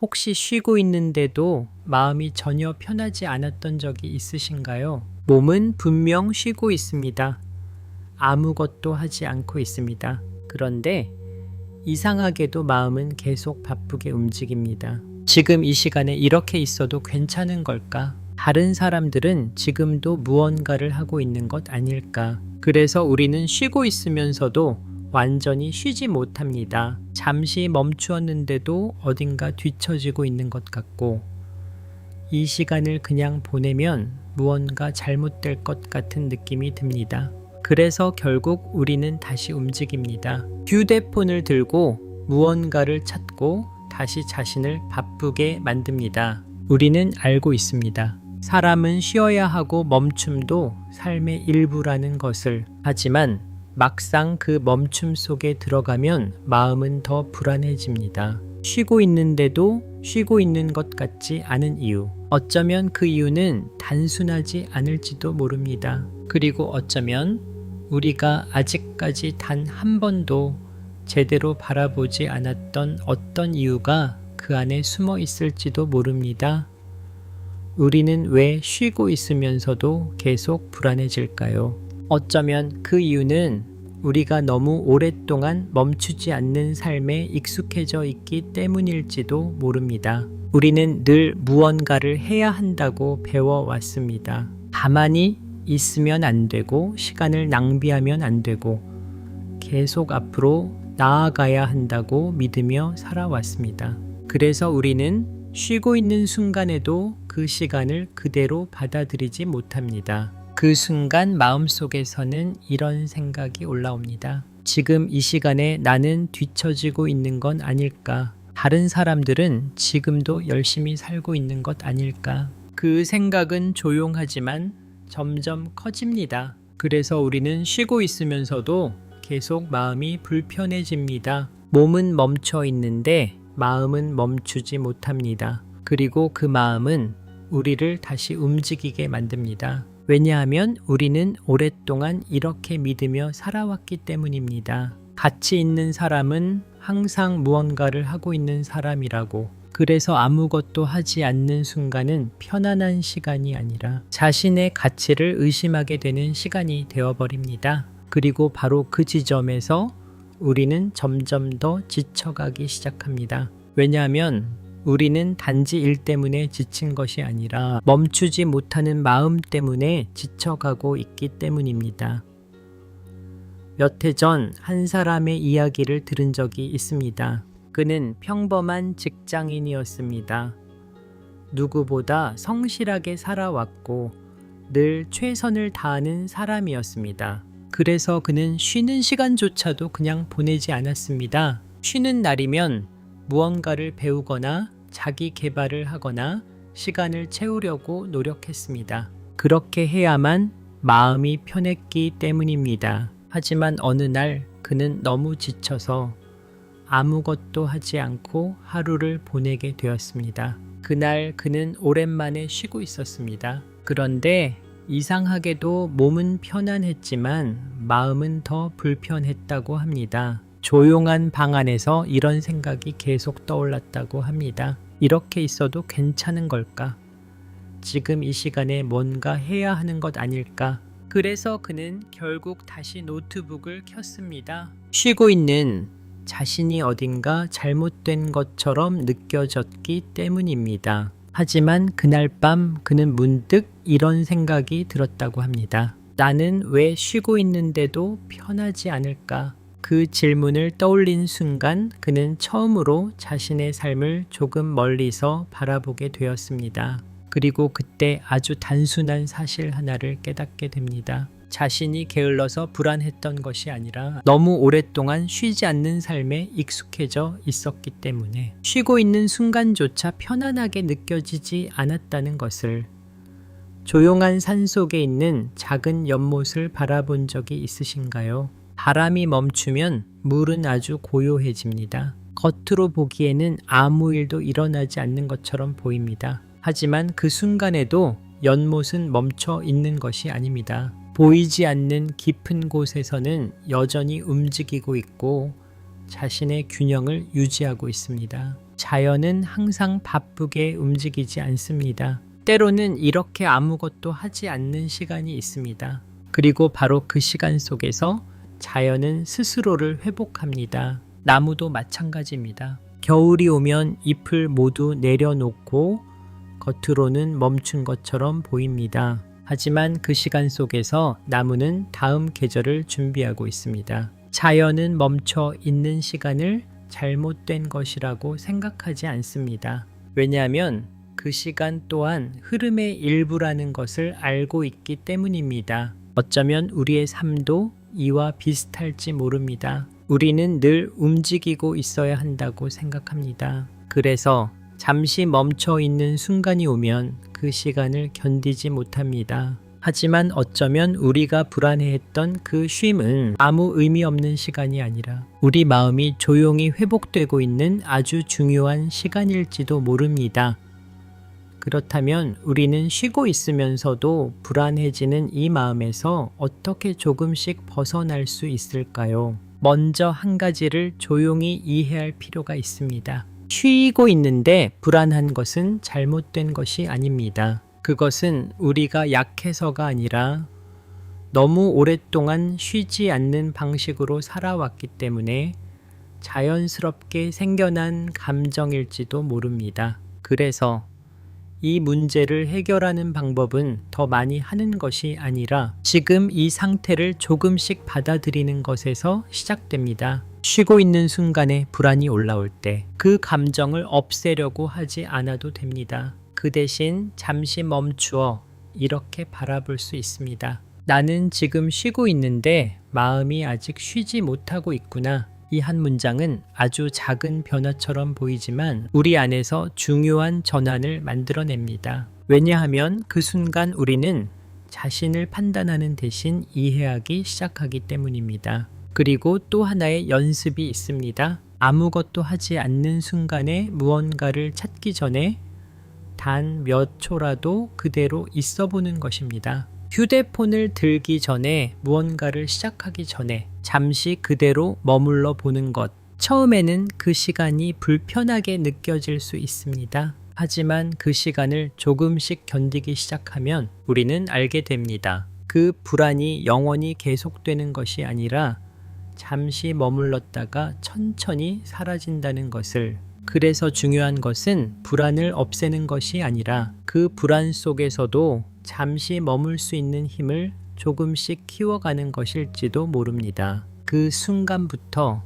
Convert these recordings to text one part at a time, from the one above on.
혹시 쉬고 있는데도 마음이 전혀 편하지 않았던 적이 있으신가요? 몸은 분명 쉬고 있습니다. 아무것도 하지 않고 있습니다. 그런데 이상하게도 마음은 계속 바쁘게 움직입니다. 지금 이 시간에 이렇게 있어도 괜찮은 걸까? 다른 사람들은 지금도 무언가를 하고 있는 것 아닐까? 그래서 우리는 쉬고 있으면서도 완전히 쉬지 못합니다. 잠시 멈추었는데도 어딘가 뒤처지고 있는 것 같고, 이 시간을 그냥 보내면 무언가 잘못될 것 같은 느낌이 듭니다. 그래서 결국 우리는 다시 움직입니다. 휴대폰을 들고 무언가를 찾고 다시 자신을 바쁘게 만듭니다. 우리는 알고 있습니다. 사람은 쉬어야 하고 멈춤도 삶의 일부라는 것을. 하지만 막상 그 멈춤 속에 들어가면 마음은 더 불안해집니다. 쉬고 있는데도 쉬고 있는 것 같지 않은 이유. 어쩌면 그 이유는 단순하지 않을지도 모릅니다. 그리고 어쩌면 우리가 아직까지 단 한 번도 제대로 바라보지 않았던 어떤 이유가 그 안에 숨어 있을지도 모릅니다. 우리는 왜 쉬고 있으면서도 계속 불안해질까요? 어쩌면 그 이유는 우리가 너무 오랫동안 멈추지 않는 삶에 익숙해져 있기 때문일지도 모릅니다. 우리는 늘 무언가를 해야 한다고 배워왔습니다. 가만히 있으면 안 되고, 시간을 낭비하면 안 되고, 계속 앞으로 나아가야 한다고 믿으며 살아왔습니다. 그래서 우리는 쉬고 있는 순간에도 그 시간을 그대로 받아들이지 못합니다. 그 순간 마음속에서는 이런 생각이 올라옵니다. 지금 이 시간에 나는 뒤처지고 있는 건 아닐까? 다른 사람들은 지금도 열심히 살고 있는 것 아닐까? 그 생각은 조용하지만 점점 커집니다. 그래서 우리는 쉬고 있으면서도 계속 마음이 불편해집니다. 몸은 멈춰 있는데 마음은 멈추지 못합니다. 그리고 그 마음은 우리를 다시 움직이게 만듭니다. 왜냐하면 우리는 오랫동안 이렇게 믿으며 살아왔기 때문입니다. 가치 있는 사람은 항상 무언가를 하고 있는 사람이라고. 그래서 아무것도 하지 않는 순간은 편안한 시간이 아니라 자신의 가치를 의심하게 되는 시간이 되어버립니다. 그리고 바로 그 지점에서 우리는 점점 더 지쳐가기 시작합니다. 왜냐하면 우리는 단지 일 때문에 지친 것이 아니라 멈추지 못하는 마음 때문에 지쳐가고 있기 때문입니다. 몇 해 전 한 사람의 이야기를 들은 적이 있습니다. 그는 평범한 직장인이었습니다. 누구보다 성실하게 살아왔고 늘 최선을 다하는 사람이었습니다. 그래서 그는 쉬는 시간조차도 그냥 보내지 않았습니다. 쉬는 날이면 무언가를 배우거나 자기 개발을 하거나 시간을 채우려고 노력했습니다. 그렇게 해야만 마음이 편했기 때문입니다. 하지만 어느 날 그는 너무 지쳐서 아무것도 하지 않고 하루를 보내게 되었습니다. 그날 그는 오랜만에 쉬고 있었습니다. 그런데 이상하게도 몸은 편안했지만 마음은 더 불편했다고 합니다. 조용한 방 안에서 이런 생각이 계속 떠올랐다고 합니다. 이렇게 있어도 괜찮은 걸까? 지금 이 시간에 뭔가 해야 하는 것 아닐까? 그래서 그는 결국 다시 노트북을 켰습니다. 쉬고 있는 자신이 어딘가 잘못된 것처럼 느껴졌기 때문입니다. 하지만 그날 밤 그는 문득 이런 생각이 들었다고 합니다. 나는 왜 쉬고 있는데도 편하지 않을까? 그 질문을 떠올린 순간 그는 처음으로 자신의 삶을 조금 멀리서 바라보게 되었습니다. 그리고 그때 아주 단순한 사실 하나를 깨닫게 됩니다. 자신이 게을러서 불안했던 것이 아니라 너무 오랫동안 쉬지 않는 삶에 익숙해져 있었기 때문에 쉬고 있는 순간조차 편안하게 느껴지지 않았다는 것을. 조용한 산 속에 있는 작은 연못을 바라본 적이 있으신가요? 바람이 멈추면 물은 아주 고요해집니다. 겉으로 보기에는 아무 일도 일어나지 않는 것처럼 보입니다. 하지만 그 순간에도 연못은 멈춰 있는 것이 아닙니다. 보이지 않는 깊은 곳에서는 여전히 움직이고 있고 자신의 균형을 유지하고 있습니다. 자연은 항상 바쁘게 움직이지 않습니다. 때로는 이렇게 아무것도 하지 않는 시간이 있습니다. 그리고 바로 그 시간 속에서 자연은 스스로를 회복합니다. 나무도 마찬가지입니다. 겨울이 오면 잎을 모두 내려놓고 겉으로는 멈춘 것처럼 보입니다. 하지만 그 시간 속에서 나무는 다음 계절을 준비하고 있습니다. 자연은 멈춰 있는 시간을 잘못된 것이라고 생각하지 않습니다. 왜냐하면 그 시간 또한 흐름의 일부라는 것을 알고 있기 때문입니다. 어쩌면 우리의 삶도 이와 비슷할지 모릅니다. 우리는 늘 움직이고 있어야 한다고 생각합니다. 그래서 잠시 멈춰 있는 순간이 오면 그 시간을 견디지 못합니다. 하지만 어쩌면 우리가 불안해했던 그 쉼은 아무 의미 없는 시간이 아니라 우리 마음이 조용히 회복되고 있는 아주 중요한 시간일지도 모릅니다. 그렇다면 우리는 쉬고 있으면서도 불안해지는 이 마음에서 어떻게 조금씩 벗어날 수 있을까요? 먼저 한 가지를 조용히 이해할 필요가 있습니다. 쉬고 있는데 불안한 것은 잘못된 것이 아닙니다. 그것은 우리가 약해서가 아니라 너무 오랫동안 쉬지 않는 방식으로 살아왔기 때문에 자연스럽게 생겨난 감정일지도 모릅니다. 그래서 이 문제를 해결하는 방법은 더 많이 하는 것이 아니라 지금 이 상태를 조금씩 받아들이는 것에서 시작됩니다. 쉬고 있는 순간에 불안이 올라올 때 그 감정을 없애려고 하지 않아도 됩니다. 그 대신 잠시 멈추어 이렇게 바라볼 수 있습니다. 나는 지금 쉬고 있는데 마음이 아직 쉬지 못하고 있구나. 이 한 문장은 아주 작은 변화처럼 보이지만 우리 안에서 중요한 전환을 만들어냅니다. 왜냐하면 그 순간 우리는 자신을 판단하는 대신 이해하기 시작하기 때문입니다. 그리고 또 하나의 연습이 있습니다. 아무것도 하지 않는 순간에 무언가를 찾기 전에 단 몇 초라도 그대로 있어 보는 것입니다. 휴대폰을 들기 전에 무언가를 시작하기 전에 잠시 그대로 머물러 보는 것. 처음에는 그 시간이 불편하게 느껴질 수 있습니다. 하지만 그 시간을 조금씩 견디기 시작하면 우리는 알게 됩니다. 그 불안이 영원히 계속되는 것이 아니라 잠시 머물렀다가 천천히 사라진다는 것을. 그래서 중요한 것은 불안을 없애는 것이 아니라 그 불안 속에서도 잠시 머물 수 있는 힘을 조금씩 키워가는 것일지도 모릅니다. 그 순간부터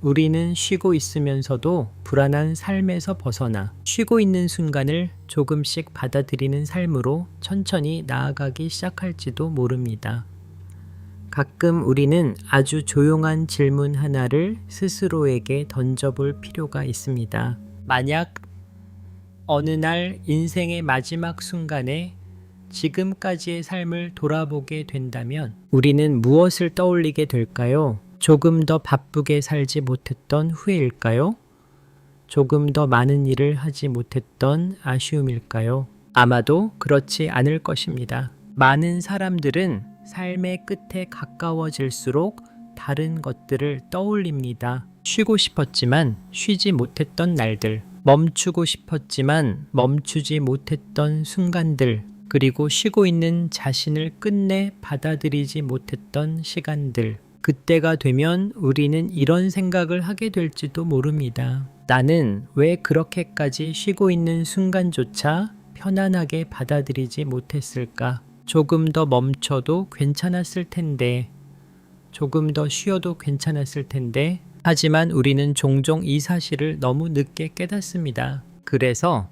우리는 쉬고 있으면서도 불안한 삶에서 벗어나 쉬고 있는 순간을 조금씩 받아들이는 삶으로 천천히 나아가기 시작할지도 모릅니다. 가끔 우리는 아주 조용한 질문 하나를 스스로에게 던져볼 필요가 있습니다. 만약 어느 날 인생의 마지막 순간에 지금까지의 삶을 돌아보게 된다면 우리는 무엇을 떠올리게 될까요? 조금 더 바쁘게 살지 못했던 후회일까요? 조금 더 많은 일을 하지 못했던 아쉬움일까요? 아마도 그렇지 않을 것입니다. 많은 사람들은 삶의 끝에 가까워질수록 다른 것들을 떠올립니다. 쉬고 싶었지만 쉬지 못했던 날들, 멈추고 싶었지만 멈추지 못했던 순간들, 그리고 쉬고 있는 자신을 끝내 받아들이지 못했던 시간들. 그때가 되면 우리는 이런 생각을 하게 될지도 모릅니다. 나는 왜 그렇게까지 쉬고 있는 순간조차 편안하게 받아들이지 못했을까? 조금 더 멈춰도 괜찮았을 텐데, 조금 더 쉬어도 괜찮았을 텐데. 하지만 우리는 종종 이 사실을 너무 늦게 깨닫습니다. 그래서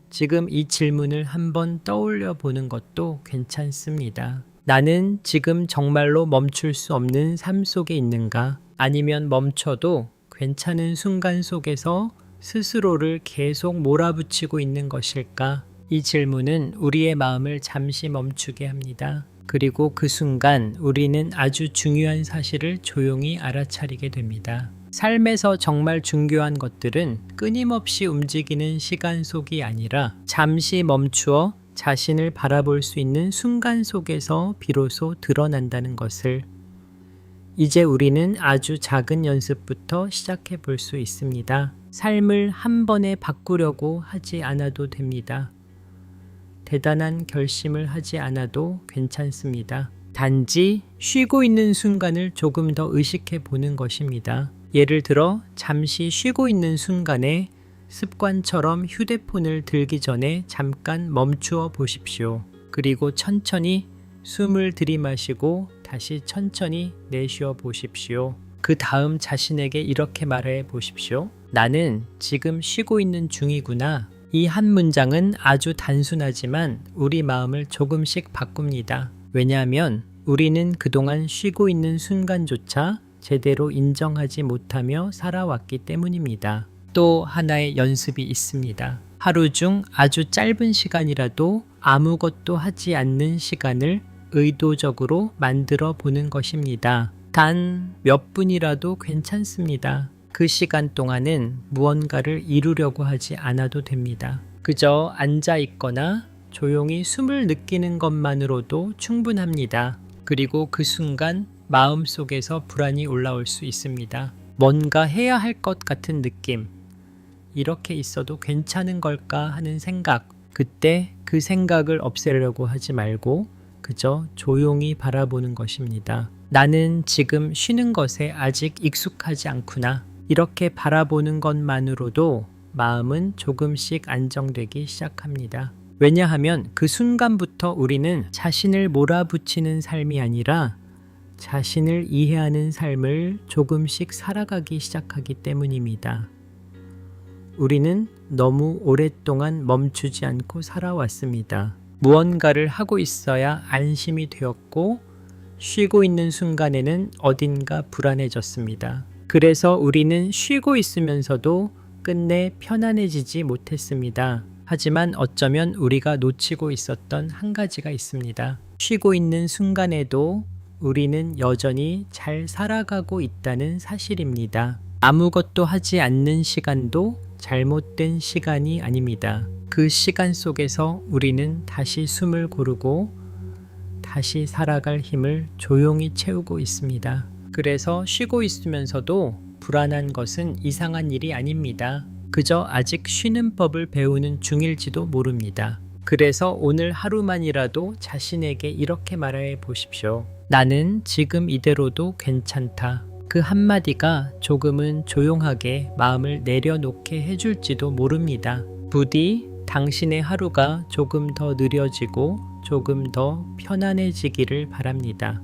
지금 이 질문을 한번 떠올려 보는 것도 괜찮습니다. 나는 지금 정말로 멈출 수 없는 삶 속에 있는가? 아니면 멈춰도 괜찮은 순간 속에서 스스로를 계속 몰아붙이고 있는 것일까? 이 질문은 우리의 마음을 잠시 멈추게 합니다. 그리고 그 순간 우리는 아주 중요한 사실을 조용히 알아차리게 됩니다. 삶에서 정말 중요한 것들은 끊임없이 움직이는 시간 속이 아니라 잠시 멈추어 자신을 바라볼 수 있는 순간 속에서 비로소 드러난다는 것을. 이제 우리는 아주 작은 연습부터 시작해 볼 수 있습니다. 삶을 한 번에 바꾸려고 하지 않아도 됩니다. 대단한 결심을 하지 않아도 괜찮습니다. 단지 쉬고 있는 순간을 조금 더 의식해 보는 것입니다. 예를 들어 잠시 쉬고 있는 순간에 습관처럼 휴대폰을 들기 전에 잠깐 멈추어 보십시오. 그리고 천천히 숨을 들이마시고 다시 천천히 내쉬어 보십시오. 그 다음 자신에게 이렇게 말해 보십시오. 나는 지금 쉬고 있는 중이구나. 이 한 문장은 아주 단순하지만 우리 마음을 조금씩 바꿉니다. 왜냐하면 우리는 그동안 쉬고 있는 순간조차 제대로 인정하지 못하며 살아왔기 때문입니다. 또 하나의 연습이 있습니다. 하루 중 아주 짧은 시간이라도 아무것도 하지 않는 시간을 의도적으로 만들어 보는 것입니다. 단 몇 분이라도 괜찮습니다. 그 시간 동안은 무언가를 이루려고 하지 않아도 됩니다. 그저 앉아 있거나 조용히 숨을 느끼는 것만으로도 충분합니다. 그리고 그 순간 마음속에서 불안이 올라올 수 있습니다. 뭔가 해야 할 것 같은 느낌. 이렇게 있어도 괜찮은 걸까 하는 생각. 그때 그 생각을 없애려고 하지 말고 그저 조용히 바라보는 것입니다. 나는 지금 쉬는 것에 아직 익숙하지 않구나. 이렇게 바라보는 것만으로도 마음은 조금씩 안정되기 시작합니다. 왜냐하면 그 순간부터 우리는 자신을 몰아붙이는 삶이 아니라 자신을 이해하는 삶을 조금씩 살아가기 시작하기 때문입니다. 우리는 너무 오랫동안 멈추지 않고 살아왔습니다. 무언가를 하고 있어야 안심이 되었고 쉬고 있는 순간에는 어딘가 불안해졌습니다. 그래서 우리는 쉬고 있으면서도 끝내 편안해지지 못했습니다. 하지만 어쩌면 우리가 놓치고 있었던 한 가지가 있습니다. 쉬고 있는 순간에도 우리는 여전히 잘 살아가고 있다는 사실입니다. 아무것도 하지 않는 시간도 잘못된 시간이 아닙니다. 그 시간 속에서 우리는 다시 숨을 고르고 다시 살아갈 힘을 조용히 채우고 있습니다. 그래서 쉬고 있으면서도 불안한 것은 이상한 일이 아닙니다. 그저 아직 쉬는 법을 배우는 중일지도 모릅니다. 그래서 오늘 하루만이라도 자신에게 이렇게 말해 보십시오. 나는 지금 이대로도 괜찮다. 그 한마디가 조금은 조용하게 마음을 내려놓게 해줄지도 모릅니다. 부디 당신의 하루가 조금 더 느려지고 조금 더 편안해지기를 바랍니다.